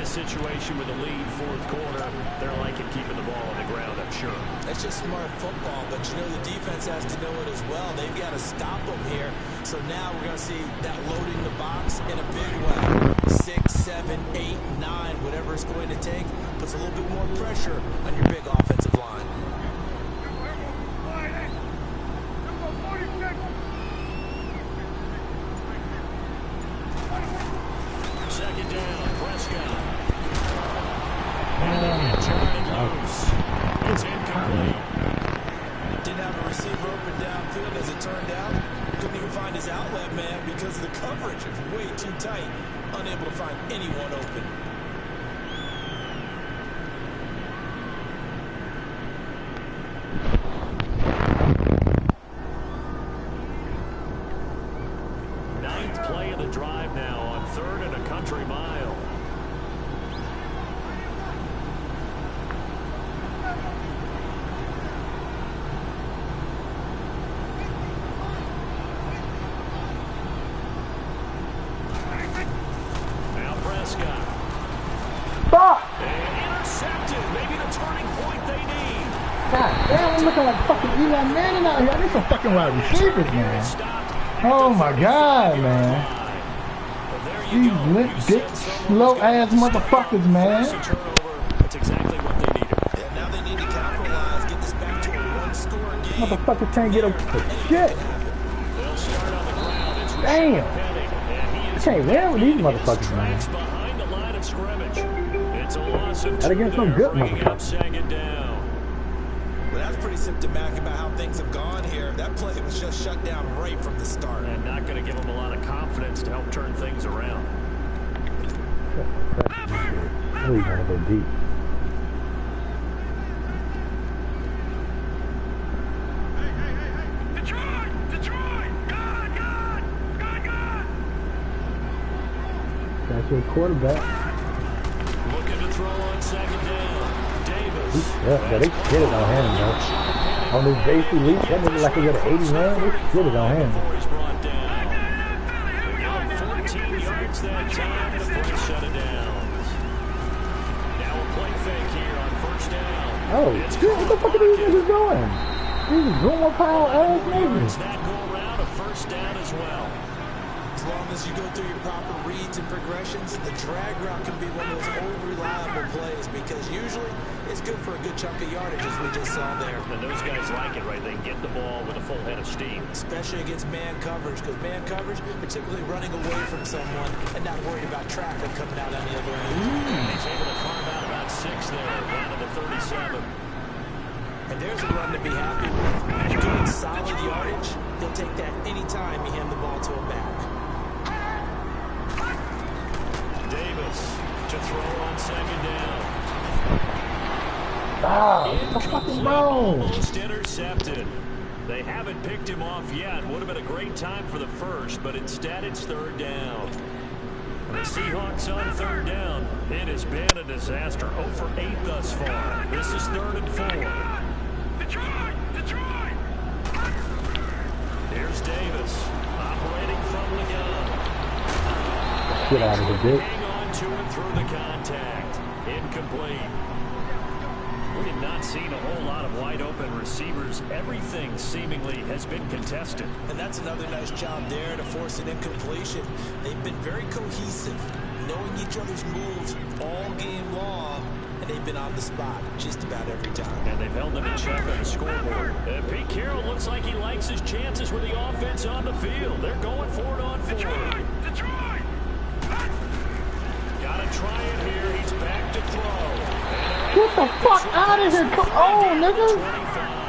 Situation with the lead, fourth quarter, they're liking keeping the ball on the ground, I'm sure. That's just smart football, but you know the defense has to know it as well. They've got to stop them here. So now we're going to see that loading the box in a big way. 6, 7, 8, 9, whatever it's going to take, puts a little bit more pressure on your big offensive line. Second down, Prescott. It's incomplete. Didn't have a receiver open downfield as it turned out. Couldn't even find his outlet man because the coverage is way too tight. Unable to find anyone open. Ninth play of the drive now on 3rd and a country mile. I'm looking like fucking Eli Manning out here. I need some fucking wide receivers, man. Oh my god, man. These limp dick, slow ass motherfuckers, man. That's exactly what they needed. Yeah, now they need to capitalize, get this back to a one-score game. Motherfuckers can't get up for shit. Damn. I can't win with these motherfuckers, man. Gotta get some good motherfuckers. Well, that's pretty symptomatic about how things have gone here. That play was just shut down right from the start. And not going to give them a lot of confidence to help turn things around. I really want to go deep. Detroit! Detroit! God! That's your quarterback. Looking to throw on second down. Davis. Yeah, they shit it on him, man. On this base leap, that nigga like he got an 80 man. They shit it on him. He's brought down. They got 14 yards that time before shut it down. Now a play fake here on first down. Oh, shit, what the fuck are these niggas doing? These Gomer pile ass niggas. That go around a first down as well. As long as you go through your proper reads and progressions, the drag route can be one of those old reliable plays because usually it's good for a good chunk of yardage as we just saw there. And those guys like it, right? They can get the ball with a full head of steam. Especially against man coverage, because man coverage, they're typically running away from someone and not worried about traffic coming out on the other end. And he's able to carve out about 6 there, down to the 37. And there's a run to be happy with. Good, solid yardage. He'll take that anytime you hand the ball to a back. Davis to throw on second down. Ah, it's a fucking ball. Almost intercepted. They haven't picked him off yet. Would have been a great time for the first, but instead it's third down. The Seahawks on third down. It has been a disaster. 0 for 8 thus far. This is 3rd and 4. Detroit! Here's Davis operating from the gun. Get out of the bit. Hang on to it through the contact. Incomplete. We have not seen a whole lot of wide open receivers. Everything seemingly has been contested. And that's another nice job there to force an incompletion. They've been very cohesive, knowing each other's moves all game long, and they've been on the spot just about every time. And they've held them in check on the scoreboard. Pete Carroll looks like he likes his chances with the offense on the field. They're going for it on 4. Detroit! Gotta try it here. He's back to throw. Get the fuck out of here. Come on, nigga.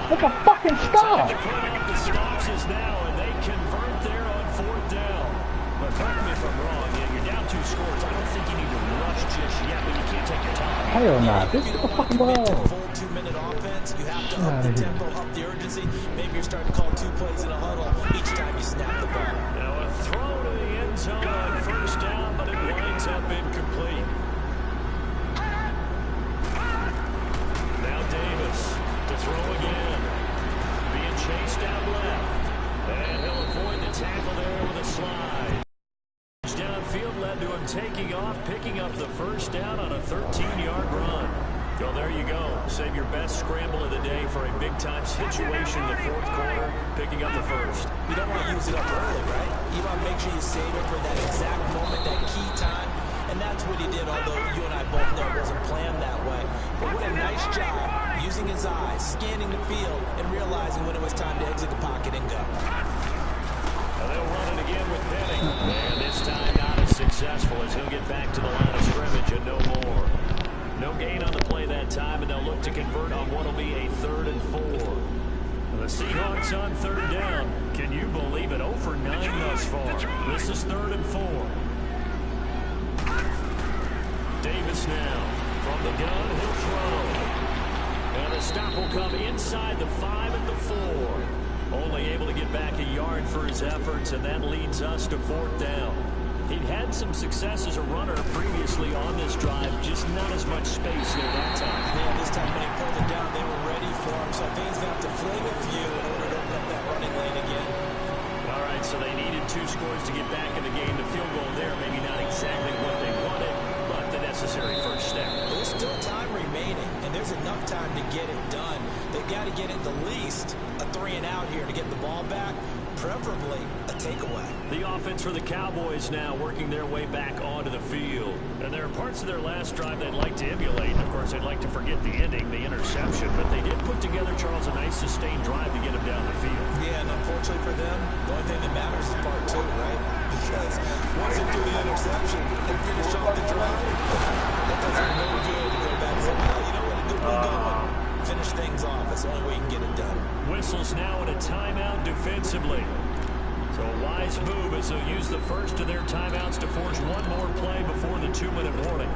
Make a fucking stop. The stops is now, and they convert there on 4th down. But correct me if I'm wrong. You're down 2 scores. I don't think you need to rush just yet, but you can't take your time. Hell nah. This is a fucking ball. Full 2-minute offense. You have to up the tempo, up the urgency. Maybe you're starting to call 2 plays in a huddle each time you snap the ball. Now a throw to the end zone on 1st down, but it winds up incomplete. Davis to throw again. Being chased out left. And he'll avoid the tackle there with a slide. Downfield led to him taking off, picking up the 1st down on a 13-yard run. Well, there you go. Save your best scramble of the day for a big-time situation in the 4th quarter, picking up the 1st. You don't want to use it up early, right? You want to make sure you save it for that exact moment, that key time. And that's what he did, although you and I both know it wasn't planned that way. But what a nice job using his eyes, scanning the field, and realizing when it was time to exit the pocket and go. Now they'll run it again with Penning. And this time not as successful as he'll get back to the line of scrimmage and no more. No gain on the play that time, and they'll look to convert on what will be a 3rd and 4. The Seahawks on 3rd down. Can you believe it? 0 for 9 thus far. This is 3rd and 4. Davis now from the gun, he'll throw. And the stop will come inside the 5 at the 4. Only able to get back a yard for his efforts, and that leads us to 4th down. He'd had some success as a runner previously on this drive, just not as much space there that time. Yeah, this time when he pulled it down, they were ready for him, so I think he's going to have to fling a few in order to open up that running lane again. All right, so they needed 2 scores to get back in the game. The field goal there, maybe not exactly what they wanted, but the necessary first step. There's still time remaining, and there's enough time to get it done. They've got to get at the least a 3-and-out here to get the ball back, preferably a takeaway. The offense for the Cowboys now working their way back onto the field. And there are parts of their last drive they'd like to emulate. Of course, they'd like to forget the ending, the interception, but they did put together, Charles, a nice sustained drive to get him down the field. Yeah, and unfortunately for them, the only thing that matters is part 2, right? Because once they do the interception and finish off the drive, that does them no good to go back and say, well, you know what, a good one going. Finish things off. That's the only way you can get it done. Whistles now in a timeout defensively. So a wise move as they'll use the first of their timeouts to force one more play before the 2-minute warning.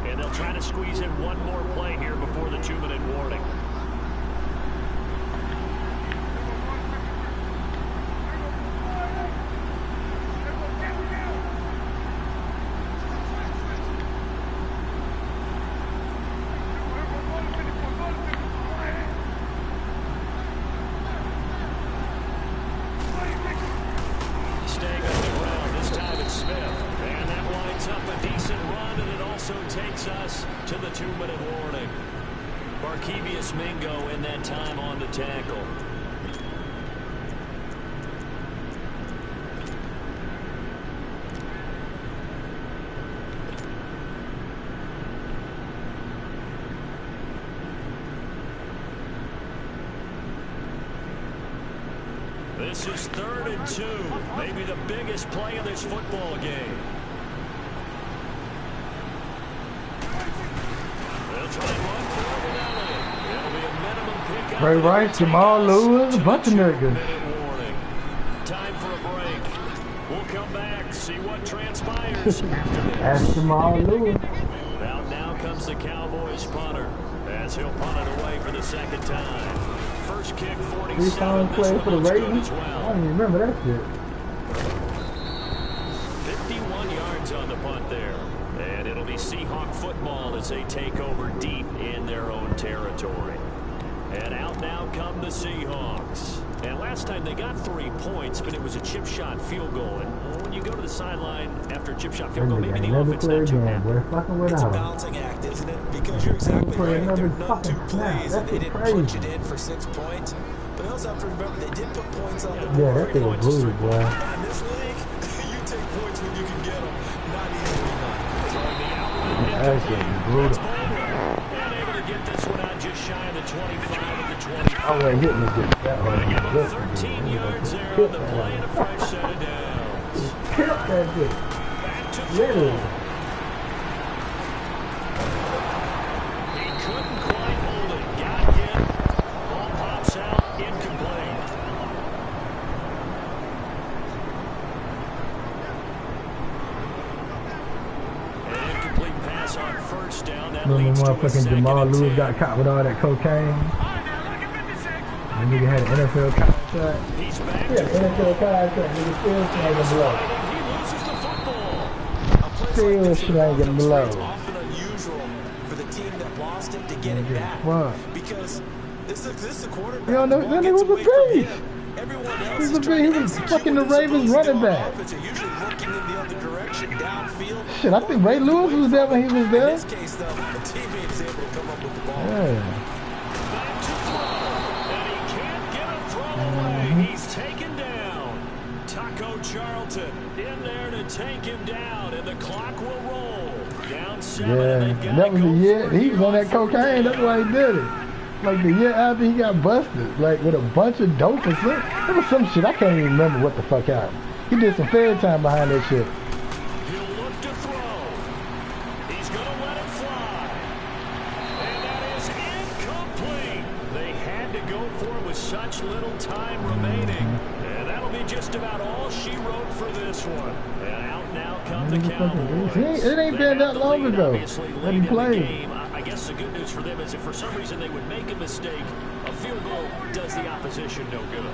And they'll try to squeeze in one more play here before the 2-minute warning. In that time on the tackle. This is 3rd and 2, maybe the biggest play of this football game. They'll try and run forward with Elliott. It'll be a minimum pickup. Ray Rice, Jamal Lewis, a bunch of niggas. Time for a break. We'll come back, see what transpires after this. Ask Jamal Lewis. Well, now his punter, as he'll punt it away for the second time. First kick, 47. This play for the Ravens? Well. I don't even remember that shit. 51 yards on the punt there. And it'll be Seahawk football as they take over deep in their own territory. And out now come the Seahawks. And last time they got 3 points, but it was a chip shot field goal. And when you go to the sideline after a chip shot field goal, maybe the offense not too happy. It's a balancing act, isn't it? Because you're exactly right. There are none 2 plays, and they didn't punch it in for 6 points. But they also have to remember they did put points on the board. Yeah, that thing was brutal, boy. In this league, you take points when you can get them. Not easily enough. That shit was brutal. And able to get this one out just shy of the 25 of the 25. I wasn't hitting this shit. That Give him 13 yards there on the play and a fresh set of downs. Killed that shit. Back to Literally. He couldn't quite hold it. Got hit. Ball pops out. Incomplete. An incomplete pass on first down. That Remember leads to a motherfucking second Jamal and Lewis 10. got caught with all that cocaine? That nigga had an NFL contract. He's back. Yeah, NFL contract. Nigga still snagging below. He loses the football. Still snagging below. It's often unusual for the team that lost it to get it back. What? Because this is a quarterback. You don't know, that nigga was a beast. Everyone else He was is a trying beast. to He was execute fucking the what they're Ravens supposed to running do on back. offense. They're usually looking in the other direction, downfield. Shit, I think Ray Lewis was there when he was In there. this case, though, the teammate is able to come up with the ball. Yeah. Back to throw. And he can't get a throw away. He's taken down. Taco Charlton in there to take him down. And the clock will roll. Down 7. Yeah, And they've got that was to the go year for it he was on that on fourth cocaine. down. That's why he did it. Like the year after he got busted, like with a bunch of dope and shit. There was some shit I can't even remember what the fuck happened. He did some fair time behind that shit. He'll look to throw. He's going to let it fly. And that is incomplete. They had to go for it with such little time remaining. And that'll be just about all she wrote for this one. And out now come the Cowboys. It ain't been that long ago that he played. I guess the good news for them is if for some reason they would make a mistake, a field goal does the opposition no good.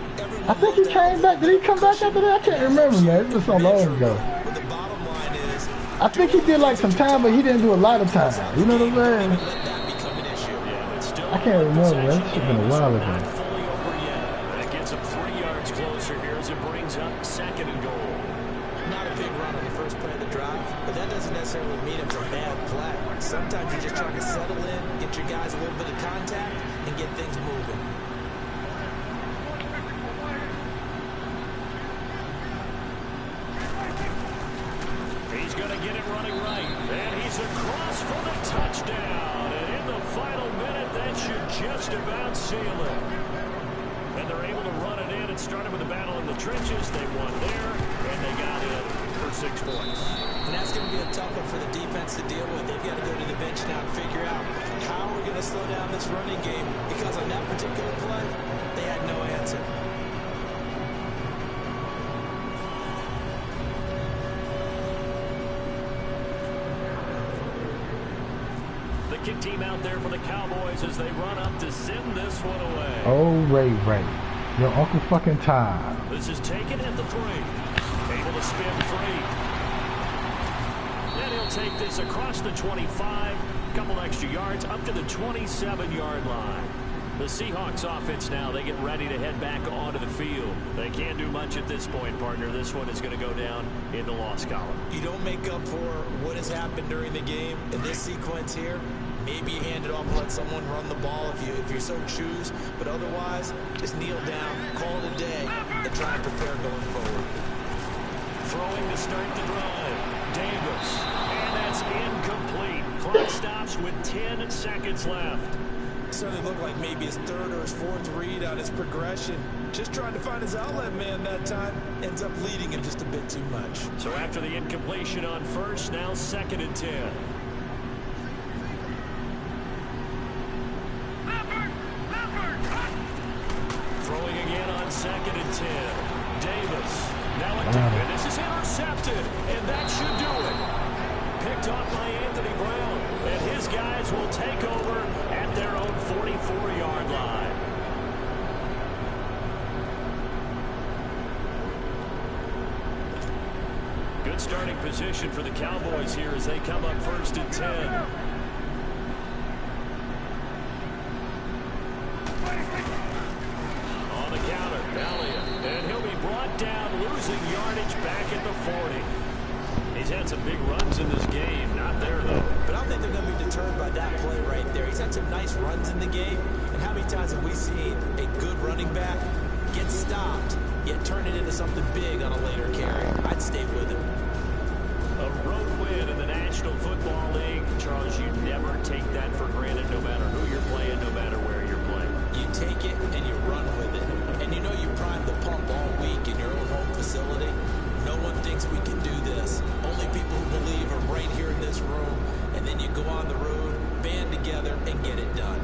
I think he came back. Did he come back after that? I can't remember, man. It was so long ago. But the bottom line is, I think he did like some time, but he didn't do a lot of time. You know what I'm saying? let that become an issue. Yeah, but still I can't remember. That possession shit been a game, while not ago. fully over yet. That gets them 3 yards closer here as it brings up 2nd and goal. Not a big run on the first play of the drive, but that doesn't necessarily mean it's a bad play. Sometimes you're just trying to settle in, get your guys a little bit of contact, and get things moving. He's going to get it running right, and he's across for the touchdown. And in the final minute, that should just about seal it. And they're able to run it in. It started with a battle in the trenches. They won there, and they got in for 6 points. And that's going to be a tough one for the defense to deal with. They've got to go to the bench now and figure out how we're going to slow down this running game, because on that particular play, they had no answer. The kick team out there for the Cowboys as they run up to send this one away. Oh, Ray. Your Uncle fucking Tom. This is taken at the 3. Able to spin free. And he'll take this across the 25. Couple extra yards up to the 27-yard line. The Seahawks offense now, they get ready to head back onto the field. They can't do much at this point, partner. This one is going to go down in the loss column. You don't make up for what has happened during the game in this sequence here. Maybe you hand it off and let someone run the ball if you so choose. But otherwise, just kneel down, call it a day, and try and prepare going forward. Throwing to start the drive. Davis. And that's incomplete. Clock stops with 10 seconds left. Certainly looked like maybe his 3rd or his 4th read on his progression. Just trying to find his outlet man that time. Ends up leading him just a bit too much. So after the incompletion on first, now 2nd and 10. Throwing again on 2nd and 10. Davis. Now this is intercepted, and that should do it. Picked off by Anthony Brown. And his guys will take over at their own 44-yard line. Good starting position for the Cowboys here as they come up 1st and 10. On the counter, Elliott. And he'll be brought down, losing yardage back at the 40. He's had some big runs in this game. Not there, though. But I don't think they're going to be deterred by that play right there. He's had some nice runs in the game. And how many times have we seen a good running back get stopped, yet turn it into something big on a later carry? I'd stay with him. A road win in the National Football League. Charles, you never take that for granted, no matter who you're playing, no matter where you're playing. You take it and you run with it. And you know you primed the pump all week in your own home facility. No one thinks we can do this. Only people who believe are right here in this room. And then you go on the road, band together, and get it done.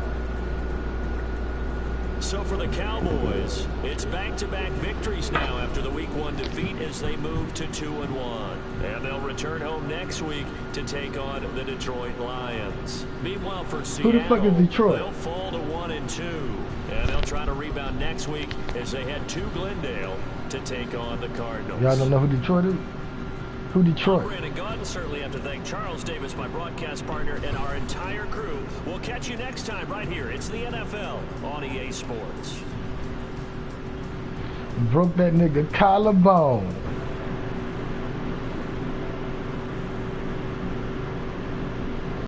So for the Cowboys, it's back-to-back victories now after the Week 1 defeat as they move to 2-1. And they'll return home next week to take on the Detroit Lions. Meanwhile, for Seattle, who the fuck is Detroit? They'll fall to 1-2. And they'll try to rebound next week as they head to Glendale to take on the Cardinals. Y'all don't know who Detroit is? Who Detroit? Brandon Gunn, certainly have to thank Charles Davis, my broadcast partner, and our entire crew. We'll catch you next time right here. It's the NFL on EA Sports. Broke that nigga collarbone.